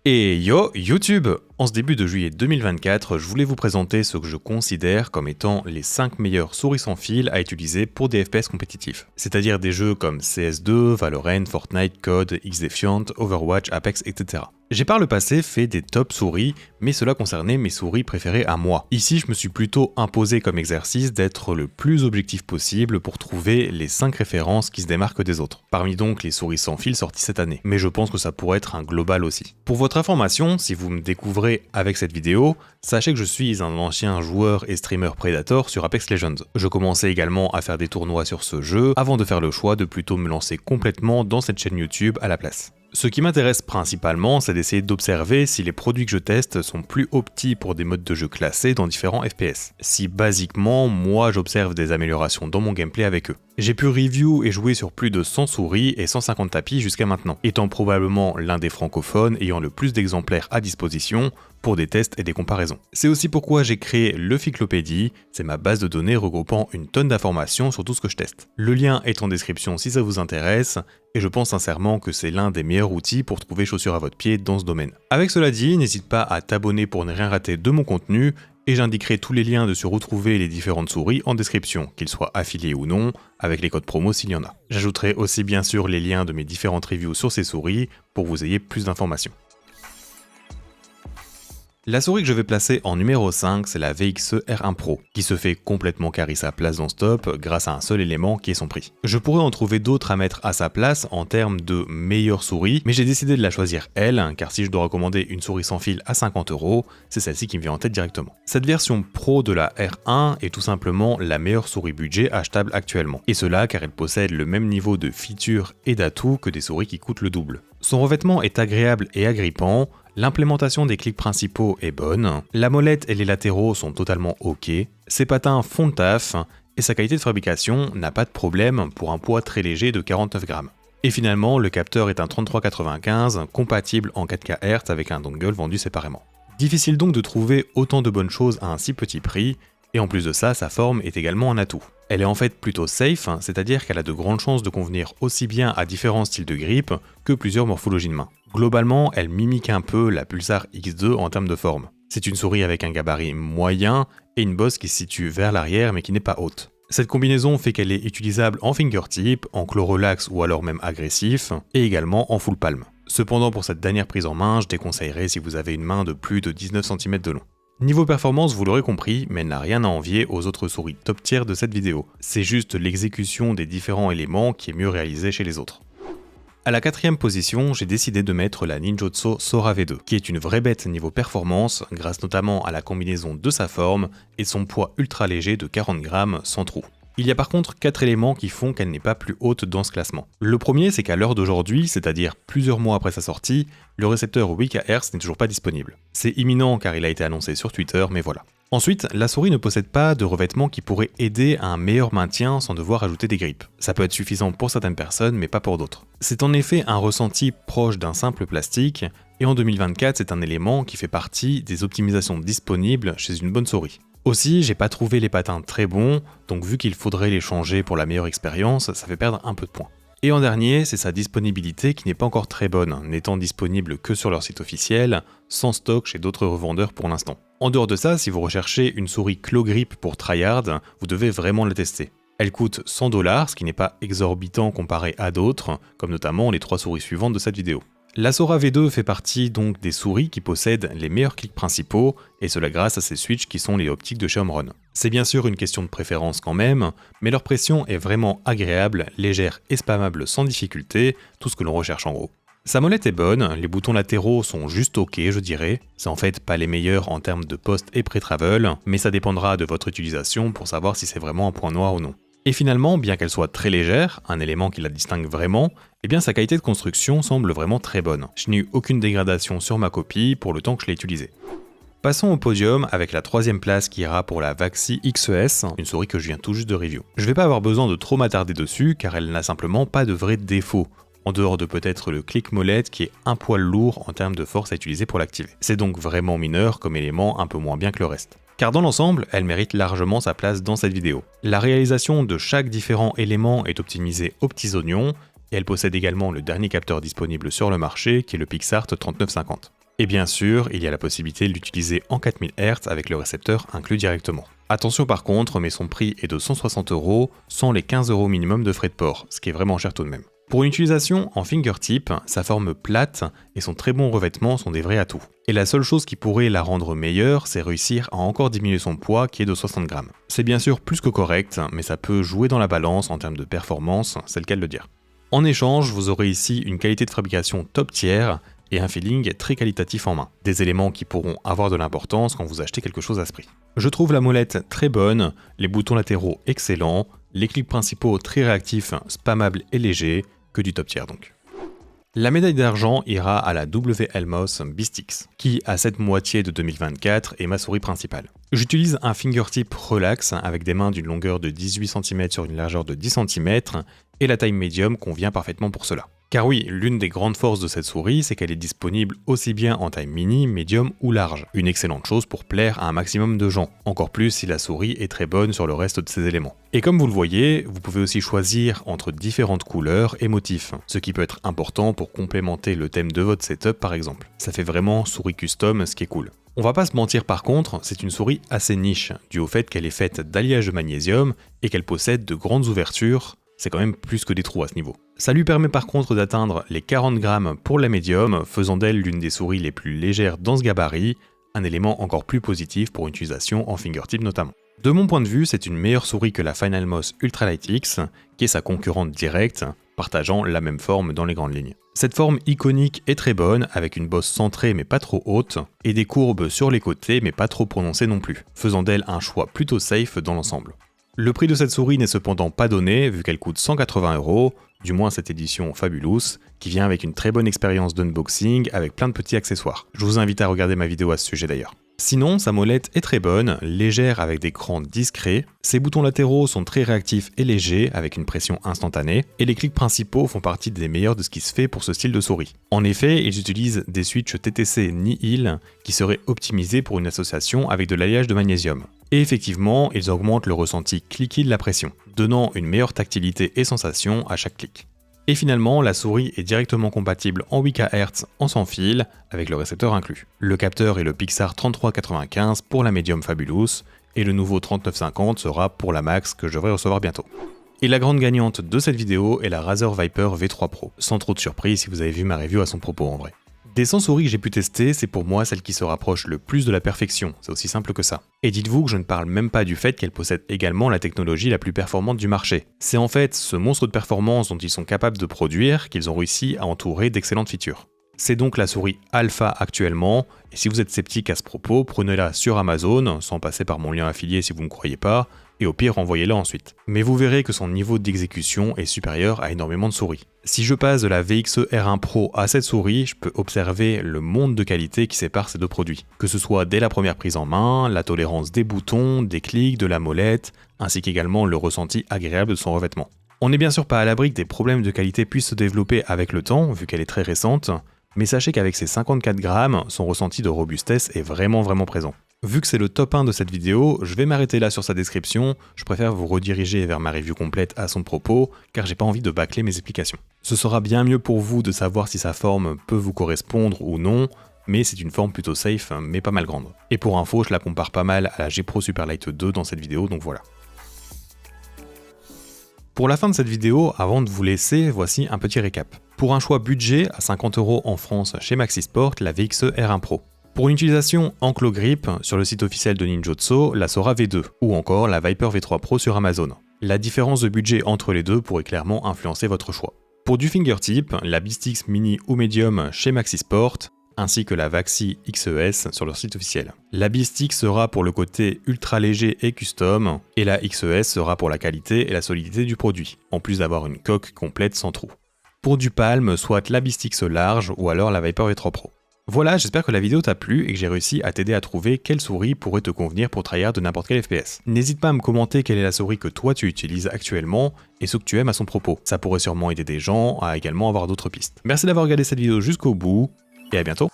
Et yo YouTube! En ce début de juillet 2024, je voulais vous présenter ce que je considère comme étant les 5 meilleures souris sans fil à utiliser pour des FPS compétitifs. C'est-à-dire des jeux comme CS2, Valorant, Fortnite, COD, XDefiant, Overwatch, Apex, etc. J'ai par le passé fait des top souris, mais cela concernait mes souris préférées à moi. Ici, je me suis plutôt imposé comme exercice d'être le plus objectif possible pour trouver les 5 références qui se démarquent des autres. Parmi donc les souris sans fil sorties cette année. Mais je pense que ça pourrait être un global aussi. Pour votre information, si vous me découvrez avec cette vidéo, sachez que je suis un ancien joueur et streamer Predator sur Apex Legends. Je commençais également à faire des tournois sur ce jeu avant de faire le choix de plutôt me lancer complètement dans cette chaîne YouTube à la place. Ce qui m'intéresse principalement, c'est d'essayer d'observer si les produits que je teste sont plus optis pour des modes de jeu classés dans différents FPS. Si basiquement, moi j'observe des améliorations dans mon gameplay avec eux. J'ai pu review et jouer sur plus de 100 souris et 150 tapis jusqu'à maintenant, étant probablement l'un des francophones ayant le plus d'exemplaires à disposition pour des tests et des comparaisons. C'est aussi pourquoi j'ai créé le Ficlopédie, c'est ma base de données regroupant une tonne d'informations sur tout ce que je teste. Le lien est en description si ça vous intéresse, et je pense sincèrement que c'est l'un des meilleurs outils pour trouver chaussures à votre pied dans ce domaine. Avec cela dit, n'hésite pas à t'abonner pour ne rien rater de mon contenu, et j'indiquerai tous les liens de se retrouver les différentes souris en description, qu'ils soient affiliés ou non, avec les codes promo s'il y en a. J'ajouterai aussi bien sûr les liens de mes différentes reviews sur ces souris pour que vous ayez plus d'informations. La souris que je vais placer en numéro 5, c'est la VXE R1 Pro, qui se fait complètement carrer sa place dans ce top grâce à un seul élément qui est son prix. Je pourrais en trouver d'autres à mettre à sa place en termes de meilleure souris, mais j'ai décidé de la choisir elle, car si je dois recommander une souris sans fil à 50€, c'est celle-ci qui me vient en tête directement. Cette version Pro de la R1 est tout simplement la meilleure souris budget achetable actuellement, et cela car elle possède le même niveau de features et d'atouts que des souris qui coûtent le double. Son revêtement est agréable et agrippant, l'implémentation des clics principaux est bonne, la molette et les latéraux sont totalement ok, ses patins font le taf, et sa qualité de fabrication n'a pas de problème pour un poids très léger de 49 grammes. Et finalement, le capteur est un 3395 compatible en 4K Hz avec un dongle vendu séparément. Difficile donc de trouver autant de bonnes choses à un si petit prix, et en plus de ça, sa forme est également un atout. Elle est en fait plutôt safe, c'est-à-dire qu'elle a de grandes chances de convenir aussi bien à différents styles de grip que plusieurs morphologies de main. Globalement, elle mimique un peu la Pulsar X2 en termes de forme. C'est une souris avec un gabarit moyen et une bosse qui se situe vers l'arrière mais qui n'est pas haute. Cette combinaison fait qu'elle est utilisable en fingertip, en claw relax ou alors même agressif, et également en full palm. Cependant, pour cette dernière prise en main, je déconseillerais si vous avez une main de plus de 19 cm de long. Niveau performance, vous l'aurez compris, mais elle n'a rien à envier aux autres souris top tier de cette vidéo. C'est juste l'exécution des différents éléments qui est mieux réalisée chez les autres. À la 4ème position, j'ai décidé de mettre la Ninjotso Sora V2, qui est une vraie bête niveau performance, grâce notamment à la combinaison de sa forme et son poids ultra léger de 40 grammes sans trou. Il y a par contre 4 éléments qui font qu'elle n'est pas plus haute dans ce classement. Le premier, c'est qu'à l'heure d'aujourd'hui, c'est-à-dire plusieurs mois après sa sortie, le récepteur 8kHz n'est toujours pas disponible. C'est imminent car il a été annoncé sur Twitter, mais voilà. Ensuite, la souris ne possède pas de revêtement qui pourrait aider à un meilleur maintien sans devoir ajouter des grippes. Ça peut être suffisant pour certaines personnes, mais pas pour d'autres. C'est en effet un ressenti proche d'un simple plastique, et en 2024, c'est un élément qui fait partie des optimisations disponibles chez une bonne souris. Aussi, j'ai pas trouvé les patins très bons, donc vu qu'il faudrait les changer pour la meilleure expérience, ça fait perdre un peu de points. Et en dernier, c'est sa disponibilité qui n'est pas encore très bonne, n'étant disponible que sur leur site officiel, sans stock chez d'autres revendeurs pour l'instant. En dehors de ça, si vous recherchez une souris claw grip pour tryhard, vous devez vraiment la tester. Elle coûte 100$, ce qui n'est pas exorbitant comparé à d'autres, comme notamment les 3 souris suivantes de cette vidéo. La Sora V2 fait partie donc des souris qui possèdent les meilleurs clics principaux, et cela grâce à ces switches qui sont les optiques de chez Omron. C'est bien sûr une question de préférence quand même, mais leur pression est vraiment agréable, légère et spammable sans difficulté, tout ce que l'on recherche en gros. Sa molette est bonne, les boutons latéraux sont juste ok je dirais, c'est en fait pas les meilleurs en termes de post et pré-travel, mais ça dépendra de votre utilisation pour savoir si c'est vraiment un point noir ou non. Et finalement, bien qu'elle soit très légère, un élément qui la distingue vraiment, eh bien sa qualité de construction semble vraiment très bonne. Je n'ai eu aucune dégradation sur ma copie pour le temps que je l'ai utilisée. Passons au podium avec la 3ème place qui ira pour la Vaxi XES, une souris que je viens tout juste de review. Je vais pas avoir besoin de trop m'attarder dessus car elle n'a simplement pas de vrais défauts, en dehors de peut-être le clic molette qui est un poil lourd en termes de force à utiliser pour l'activer. C'est donc vraiment mineur comme élément un peu moins bien que le reste. Car dans l'ensemble, elle mérite largement sa place dans cette vidéo. La réalisation de chaque différent élément est optimisée aux petits oignons, et elle possède également le dernier capteur disponible sur le marché qui est le PixArt 3950. Et bien sûr, il y a la possibilité de l'utiliser en 4000 Hz avec le récepteur inclus directement. Attention par contre, mais son prix est de 160 € sans les 15 € minimum de frais de port, ce qui est vraiment cher tout de même. Pour une utilisation en fingertip, sa forme plate et son très bon revêtement sont des vrais atouts. Et la seule chose qui pourrait la rendre meilleure, c'est réussir à encore diminuer son poids qui est de 60 grammes. C'est bien sûr plus que correct, mais ça peut jouer dans la balance en termes de performance, c'est le cas de le dire. En échange, vous aurez ici une qualité de fabrication top tier et un feeling très qualitatif en main. Des éléments qui pourront avoir de l'importance quand vous achetez quelque chose à ce prix. Je trouve la molette très bonne, les boutons latéraux excellents, les clics principaux très réactifs, spammables et légers, que du top tier donc. La médaille d'argent ira à la WLMOS Beastix, qui à cette moitié de 2024 est ma souris principale. J'utilise un fingertip relax avec des mains d'une longueur de 18 cm sur une largeur de 10 cm et la taille médium convient parfaitement pour cela. Car oui, l'une des grandes forces de cette souris, c'est qu'elle est disponible aussi bien en taille mini, médium ou large. Une excellente chose pour plaire à un maximum de gens, encore plus si la souris est très bonne sur le reste de ses éléments. Et comme vous le voyez, vous pouvez aussi choisir entre différentes couleurs et motifs, ce qui peut être important pour complémenter le thème de votre setup par exemple. Ça fait vraiment souris custom, ce qui est cool. On va pas se mentir par contre, c'est une souris assez niche, dû au fait qu'elle est faite d'alliage de magnésium et qu'elle possède de grandes ouvertures. C'est quand même plus que des trous à ce niveau. Ça lui permet par contre d'atteindre les 40 grammes pour la médium, faisant d'elle l'une des souris les plus légères dans ce gabarit, un élément encore plus positif pour une utilisation en fingertip notamment. De mon point de vue, c'est une meilleure souris que la Finalmos Ultralight X, qui est sa concurrente directe, partageant la même forme dans les grandes lignes. Cette forme iconique est très bonne, avec une bosse centrée mais pas trop haute, et des courbes sur les côtés mais pas trop prononcées non plus, faisant d'elle un choix plutôt safe dans l'ensemble. Le prix de cette souris n'est cependant pas donné vu qu'elle coûte 180 €, du moins cette édition Fabulous, qui vient avec une très bonne expérience d'unboxing avec plein de petits accessoires. Je vous invite à regarder ma vidéo à ce sujet d'ailleurs. Sinon, sa molette est très bonne, légère avec des crans discrets, ses boutons latéraux sont très réactifs et légers avec une pression instantanée, et les clics principaux font partie des meilleurs de ce qui se fait pour ce style de souris. En effet, ils utilisent des switches TTC Nihil qui seraient optimisés pour une association avec de l'alliage de magnésium. Et effectivement, ils augmentent le ressenti cliquis de la pression, donnant une meilleure tactilité et sensation à chaque clic. Et finalement, la souris est directement compatible en 8 kHz en sans fil, avec le récepteur inclus. Le capteur est le Pixar 3395 pour la Medium Fabulous, et le nouveau 3950 sera pour la Max que je devrais recevoir bientôt. Et la grande gagnante de cette vidéo est la Razer Viper V3 Pro, sans trop de surprise si vous avez vu ma review à son propos en vrai. Des 100 souris que j'ai pu tester, c'est pour moi celle qui se rapproche le plus de la perfection, c'est aussi simple que ça. Et dites-vous que je ne parle même pas du fait qu'elle possède également la technologie la plus performante du marché. C'est en fait ce monstre de performance dont ils sont capables de produire qu'ils ont réussi à entourer d'excellentes features. C'est donc la souris alpha actuellement, et si vous êtes sceptique à ce propos, prenez-la sur Amazon, sans passer par mon lien affilié si vous ne me croyez pas, et au pire envoyez-la ensuite. Mais vous verrez que son niveau d'exécution est supérieur à énormément de souris. Si je passe de la VXE R1 Pro à cette souris, je peux observer le monde de qualité qui sépare ces deux produits. Que ce soit dès la première prise en main, la tolérance des boutons, des clics, de la molette, ainsi qu'également le ressenti agréable de son revêtement. On n'est bien sûr pas à l'abri que des problèmes de qualité puissent se développer avec le temps, vu qu'elle est très récente, mais sachez qu'avec ses 54 grammes, son ressenti de robustesse est vraiment présent. Vu que c'est le top 1 de cette vidéo, je vais m'arrêter là sur sa description, je préfère vous rediriger vers ma review complète à son propos, car j'ai pas envie de bâcler mes explications. Ce sera bien mieux pour vous de savoir si sa forme peut vous correspondre ou non, mais c'est une forme plutôt safe, mais pas mal grande. Et pour info, je la compare pas mal à la G Pro Superlight 2 dans cette vidéo, donc voilà. Pour la fin de cette vidéo, avant de vous laisser, voici un petit récap. Pour un choix budget, à 50 € en France chez Maxisport, la VXE R1 Pro. Pour une utilisation Anklo Grip, sur le site officiel de Ninjotso, la Sora V2, ou encore la Viper V3 Pro sur Amazon. La différence de budget entre les deux pourrait clairement influencer votre choix. Pour du fingertip, la Beastix Mini ou Medium chez Maxisport, ainsi que la Vaxi XES sur leur site officiel. La Beastix sera pour le côté ultra léger et custom, et la XES sera pour la qualité et la solidité du produit, en plus d'avoir une coque complète sans trou. Pour du palm, soit la Beastix large ou alors la Viper V3 Pro. Voilà, j'espère que la vidéo t'a plu et que j'ai réussi à t'aider à trouver quelle souris pourrait te convenir pour tryhard de n'importe quel FPS. N'hésite pas à me commenter quelle est la souris que toi tu utilises actuellement et ce que tu aimes à son propos. Ça pourrait sûrement aider des gens à également avoir d'autres pistes. Merci d'avoir regardé cette vidéo jusqu'au bout et à bientôt.